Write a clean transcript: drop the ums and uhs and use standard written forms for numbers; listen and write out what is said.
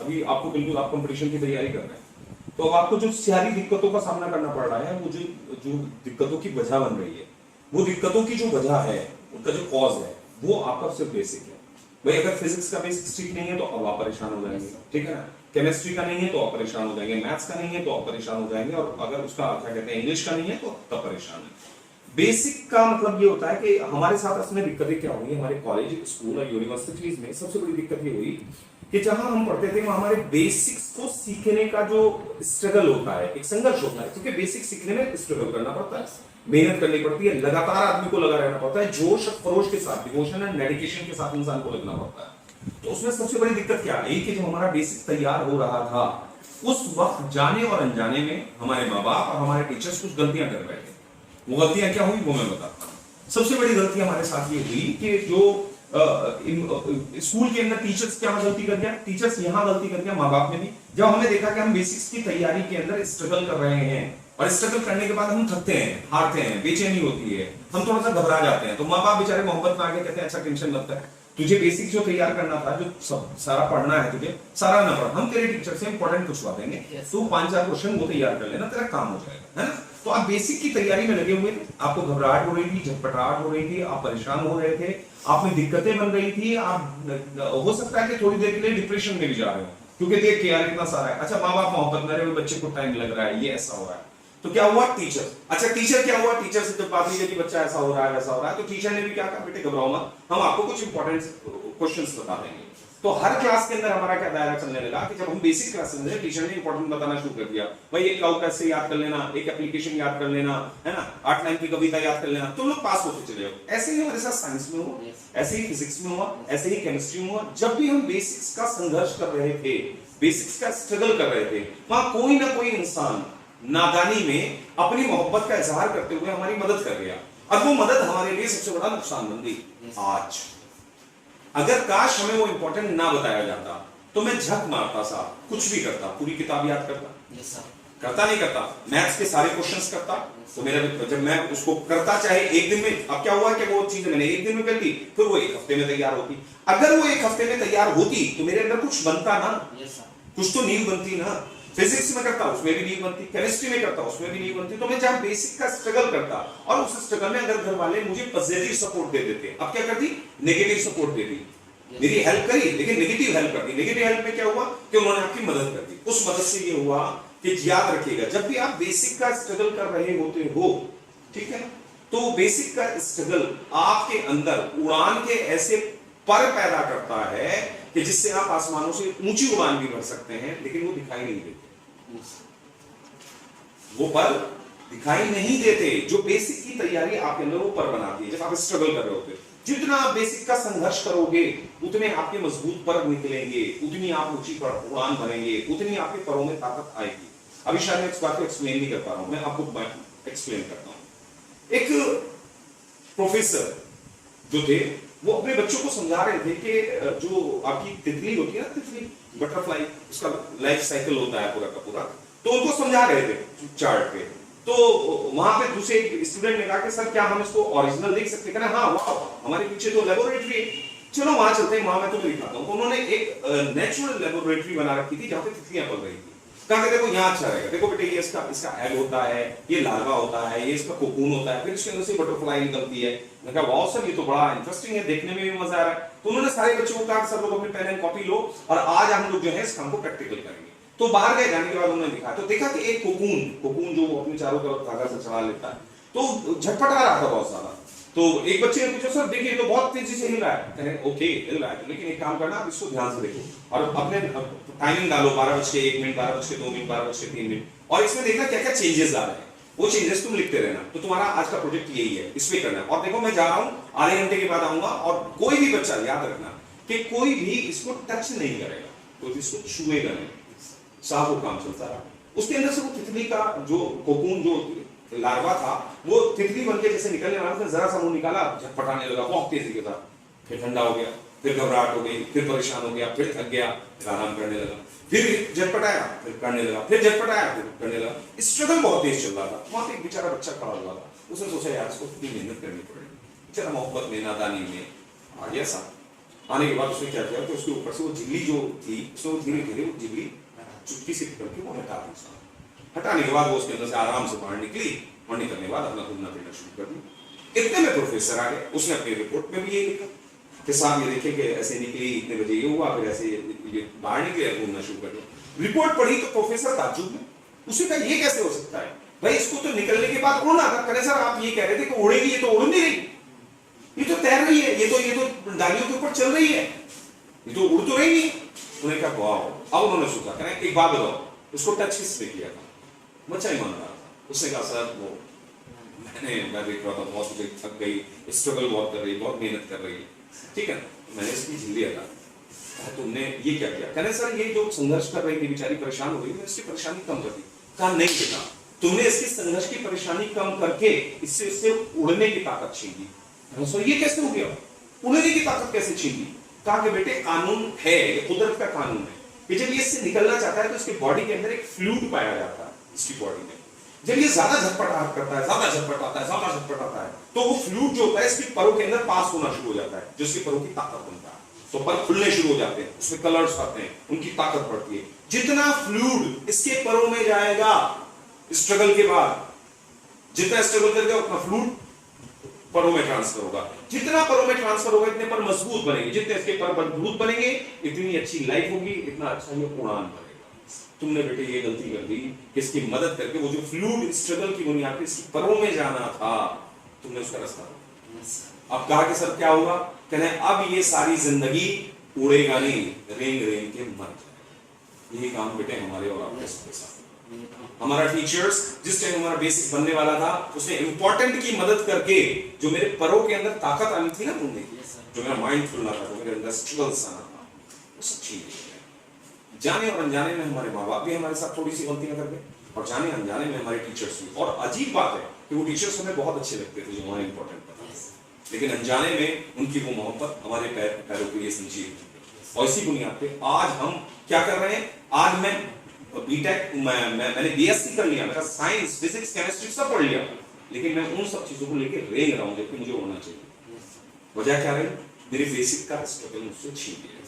अभी आपको बिल्कुल आप कंपटीशन की तैयारी कर रहे हैं, तो अब आपको जो सारी दिक्कतों का सामना करना पड़ रहा है, वो जो दिक्कतों की वजह बन रही है, वो दिक्कतों की जो वजह है, उनका जो कॉज है, वो आपका सिर्फ बेसिक है। भाई अगर फिजिक्स का बेसिक ठीक नहीं है तो अब आप परेशान हो जाएंगे, ठीक है ना। केमिस्ट्री का नहीं है तो आप परेशान हो जाएंगे, मैथ्स का नहीं है तो आप परेशान हो जाएंगे, और अगर उसका क्या कहते हैं इंग्लिश का नहीं है तो तब परेशान है। बेसिक का मतलब ये होता है कि हमारे साथ असली दिक्कतें क्या हुई हमारे कॉलेज, स्कूल और यूनिवर्सिटीज में। सबसे बड़ी दिक्कत ये हुई कि जहां हम पढ़ते थे वहां हमारे बेसिक्स को सीखने का जो स्ट्रगल होता है, एक संघर्ष होता है, क्योंकि बेसिक सीखने में स्ट्रगल करना पड़ता है, मेहनत करनी पड़ती है, लगातार आदमी को लगा रहना पड़ता है, जोश और खरोश के साथ, डिवोशन एंड डेडिकेशन के साथ इंसान को लगना पड़ता है। तो उसमें सबसे बड़ी दिक्कत क्या आई कि जो हमारा बेसिक तैयार हो रहा था, उस वक्त जाने और अनजाने में हमारे माँ बाप और हमारे टीचर्स कुछ गलतियां कर रहे थे। वो गलतियां क्या हुई वो मैं बताता हूँ। सबसे बड़ी गलती हमारे साथ ये हुई कि जो स्कूल के अंदर टीचर्स क्या गलती कर गया, टीचर्स यहाँ गलती कर गया, माँ बाप ने भी। जब हमने देखा कि हम बेसिक्स की तैयारी के अंदर स्ट्रगल कर रहे हैं और स्ट्रगल करने के बाद हम थकते हैं, हारते हैं, बेचैनी होती है, हम थोड़ा सा घबरा जाते हैं, तो माँ बाप बेचारे मोहब्बत में आके कहते हैं अच्छा टेंशन मत कर, तुझे बेसिक जो तैयार करना था, जो सब सारा पढ़ना है तुझे, सारा ना पढ़, हम तेरे टीचर से इंपॉर्टेंट पूछवा देंगे, तू 5-4 क्वेश्चन वो तैयार कर लेना, तेरा काम हो जाएगा, है ना। तो आप बेसिक की तैयारी में लगे हुए थे, आपको घबराहट हो रही थी, झटपटाहट हो रही थी, आप परेशान हो रहे थे, आप में दिक्कतें बन रही थी, आप हो सकता है कि थोड़ी देर के लिए डिप्रेशन में भी जा रहे हो, क्योंकि देख के यार इतना सारा है। अच्छा माँ बाप मोहब्बत में रहे हुए, बच्चे को टाइम लग रहा है, ये ऐसा हो रहा है, तो क्या हुआ टीचर, अच्छा टीचर क्या हुआ, टीचर से जब बात हुई कि बच्चा ऐसा हो रहा है वैसा हो रहा है, तो टीचर ने भी क्या कहा, बेटे घबराओ मत, हम आपको कुछ इंपॉर्टेंट क्वेश्चंस बता देंगे। तो हर क्लास के अंदर हमारा क्या दायरा चलने लगा कि जब हम बेसिक क्लास में टीचर ने इंपॉर्टेंट बताना शुरू कर दिया, भाई एक काउ कैसे याद कर लेना, एक एप्लीकेशन याद कर लेना, है ना, 8 लाइन की कविता याद कर लेना, तो लोग पास होते चले जाओ। ऐसे ही हमारे साथ साइंस में हुआ, ऐसे ही फिजिक्स में हुआ, ऐसे ही केमिस्ट्री में हुआ। जब भी हम बेसिक्स का संघर्ष कर रहे थे, बेसिक्स का स्ट्रगल कर रहे थे, वहां कोई ना कोई इंसान नादानी में अपनी मोहब्बत का इजहार करते हुए हमारी मदद कर गया, और वो मदद हमारे लिए सबसे बड़ा नुकसान बन गई। आज अगर काश हमें वो इंपॉर्टेंट ना बताया जाता तो मैं झक मारता सा, कुछ भी करता, पूरी किताब याद करता, करता नहीं करता, मैथ्स के सारे क्वेश्चंस करता, तो मेरा जब मैं उसको करता चाहे एक दिन में, अब क्या हुआ कि वो चीज मैंने एक दिन में कर ली, फिर वो एक हफ्ते में तैयार होती। अगर वो एक हफ्ते में तैयार होती तो मेरे अंदर कुछ बनता ना, कुछ तो नींव बनती ना। फिजिक्स में करता उसमें भी नींव बनती, केमिस्ट्री में करता उसमें भी नींव बनती। तो मैं जब बेसिक का स्ट्रगल करता, और उस स्ट्रगल में अगर घर वाले मुझे पॉजिटिव सपोर्ट दे देते, अब क्या करती, नेगेटिव सपोर्ट दे दी, मेरी हेल्प करी लेकिन नेगेटिव हेल्प कर दी। नेगेटिव हेल्प में क्या हुआ कि उन्होंने आपकी मदद कर दी। उस मदद से ये हुआ कि याद रखिएगा, जब भी आप बेसिक का स्ट्रगल कर रहे होते हो, ठीक है, तो बेसिक का स्ट्रगल आपके अंदर उड़ान के ऐसे पर पैदा करता है कि जिससे आप आसमानों से ऊंची उड़ान भी भर सकते हैं, लेकिन वो दिखाई नहीं देते, वो पर दिखाई नहीं देते। जो बेसिक की तैयारी आपके अंदर वो पर बनाती है जब आप स्ट्रगल कर रहे होते। जितना आप बेसिक का संघर्ष करोगे उतने आपके मजबूत पर निकलेंगे, उतनी आप ऊंची उड़ान भरेंगे, उतनी आपके परों में ताकत आएगी। अभी शायद मैं इस बात को एक्सप्लेन नहीं कर पा रहा हूं, मैं आपको एक्सप्लेन करता हूं। एक प्रोफेसर जो थे वो अपने बच्चों को समझा रहे थे कि जो आपकी तितली होती है ना, तितली बटरफ्लाई, उसका लाइफ साइकिल होता है पूरा का पूरा, तो उनको समझा रहे थे चार्ट पे। तो वहां पे दूसरे स्टूडेंट ने कहा कि सर क्या हम इसको ओरिजिनल देख सकते हैं? हाँ वाह, हमारे पीछे तो लेबोरेटरी है, चलो वहां चलते हैं, वहां मैं तुम्हें दिखाता हूँ। उन्होंने एक नेचुरल लेबोरेटरी बना रखी थी जहां पे तितलियां पल रही थी। कहा देखो यहाँ अच्छा रहेगा, देखो बेटे ये इसका एग होता है, ये लार्वा होता है, ये इसका कोकून होता है, फिर इसके अंदर से बटरफ्लाई निकलती है। मैं कहा वाह सर ये तो बड़ा इंटरेस्टिंग है, देखने में भी मजा आ रहा है। तो उन्होंने सारे बच्चों को कहा सर लोग अपने पेन एंड कॉपी लो और आज हम लोग जो है इस काम को प्रैक्टिकल करेंगे। तो बाहर गए, जाने के बाद उन्होंने दिखा, तो देखा कि एक कोकून जो अपने चारों तरफ धागा से चढ़ा लेता है, तो झटपटा रहा था बहुत सारा। तो एक बच्चे ने पूछा सर देखिए तो बहुत तेजी से हिल रहा है। कह ओके हिल रहा है, लेकिन एक काम करना आप इसको ध्यान से देखो और अपने टाइमिंग डालो 12:01, 12:02, 12:03, और इसमें देखना क्या क्या चेंजेस आ रहे हैं। वो चेंजेस तुम लिखते रहना। तो तुम्हारा आज का प्रोजेक्ट यही है, इस पे करना है। और देखो मैं जा रहा हूँ, आधे घंटे के बाद आऊंगा, और कोई भी बच्चा याद रखना कि कोई भी इसको टच नहीं करेगा, कोई भी इसको छुएगा नहीं। साफ वो काम चलता रहा। उसके अंदर से वो तितली का जो कोकून, जो लार्वा था, वो तितली बनके जैसे निकलने वाला था, जरा सा मुंह निकाला, झटपटाने लगा बहुत तेजी के साथ, फिर ठंडा हो गया, फिर घबराहट हो गई, फिर परेशान हो गया, फिर थक गया, फिर आराम करने लगा, फिर झटपटाया, फिर करने लगा, फिर झटपटाया, फिर करने लगा। स्ट्रगल बहुत तेज चल रहा था। वहां पे एक बेचारा बच्चा खड़ा हुआ था, उसने सोचा यार इसको कितनी मेहनत करनी पड़ेगी, बेचारा मोहब्बत में, नादानी में आ गया सा। आने के बाद उसने क्या किया कि उसके ऊपर से वो झिल्ली जो थी उसने धीरे धीरे वो झिल्ली चुटकी से पकड़ के वो हटा दी। हटाने के बाद वो उसके अंदर से आराम से बाहर निकली और निकलने के बाद अपना घूमना फिरना शुरू कर दिया। इतने में प्रोफेसर आ गए, उसने अपनी रिपोर्ट में भी ये लिखा कि साहब ये देखिए कि ऐसे निकली, इतने बजे ये हुआ, फिर ऐसे ये बाहर निकले, घूमना शुरू कर दिया। रिपोर्ट पढ़ी तो प्रोफेसर ताज्जुब में, उसने कहा ये कैसे हो सकता है भाई, इसको तो निकलने के बाद उड़ना था। कहे सर आप ये कह रहे थे कि उड़ेगी, ये तो उड़ नहीं रही, ये तो तैर रही है, ये तो डालियों के ऊपर चल रही है, ये तो उड़ तो रही नहीं। उन्होंने कहा वाह। अब उन्होंने सोचा करें एक बात बताओ, उसको टच किसने किया था? बच्चा ही मान रहा था। उसने कहा सर वो मैं देख रहा था, बहुत मुझे थक गई, स्ट्रगल बहुत कर रही, बहुत मेहनत कर रही है, ठीक है, मैंने इसकी झिल्ली हटा। तुमने ये क्या किया? कहने सर ये जो संघर्ष कर रही थी बेचारी, परेशान हो गई, मैं इसकी परेशानी कम कर दी। कहा नहीं बेटा, तुमने इसकी संघर्ष की परेशानी कम करके इससे उड़ने की ताकत छीन ली। सर ये कैसे हो गया, उड़ने की ताकत कैसे छीन ली? कहा कि बेटे कानून है, ये कुदरत का कानून है कि जब ये इससे निकलना चाहता है तो इसकी बॉडी के अंदर एक फ्लूइड पाया जाता है। इसकी बॉडी में जब ये ज्यादा झटपटाहट करता है, ज्यादा झटपटाता है, तो वो फ्लूइड जो होता है इसकी परों के अंदर पास होना शुरू हो जाता है, जो इसकी परों की ताकत बनता है। तो पर खुलने शुरू हो जाते हैं, उसमें कलर्स आते हैं, उनकी ताकत बढ़ती है। जितना फ्लूइड इसके परों में जाएगा स्ट्रगल के बाद, जितना स्ट्रगल करेगा उतना फ्लूइड परों में ट्रांसफर होगा, जितना परों में ट्रांसफर होगा इतने पर मजबूत बनेंगे, जितने इसके पर मजबूत बनेंगे इतनी अच्छी लाइफ होगी, इतना अच्छा ये उड़ान भरेगा। तुमने बेटे ये गलती कर दी कि इसकी मदद करके वो जो फ्लूइड स्ट्रगल की बुनियाद पे इसकी परों में जाना था, तुमने उसका रास्ता रोका। अब कहा कि सर क्या होगा? कहने अब ये सारी जिंदगी उड़ेगा नहीं, रेंग रेंग के मर जाएगा। यही काम बेटे हमारे और आपके साथ। हमारा टीचर्स जिस टाइम हमारा बेसिक बनने वाला था, उसने इंपॉर्टेंट की मदद करके जो मेरे परों के अंदर ताकत आनी थी ना उड़ने की, जो मेरा माइंड खुलना था, जो मेरे अंदर स्ट्रगल्स आना था, वो सब छीन लिया। जाने और अनजाने में हमारे माँ बाप भी हमारे साथ थोड़ी सी गलतियां कर गए, और जाने अनजाने में हमारे टीचर्स भी। और अजीब बात है कि वो टीचर्स हमें बहुत अच्छे लगते थे जो हमारे इंपॉर्टेंट पता, लेकिन अनजाने में उनकी वो मोहब्बत हमारे पैरों के लिए संजीव। और इसी बुनियाद पे आज हम क्या कर रहे हैं? आज मैं बीटेक, मैंने बीएससी कर लिया, मेरा साइंस फिजिक्स केमिस्ट्री सब पढ़ लिया, लेकिन मैं उन सब चीजों को लेकर रेंग रहा हूं जबकि मुझे होना चाहिए। वजह क्या रही? मेरे बेसिक का स्ट्रगल मुझसे छीन लिया।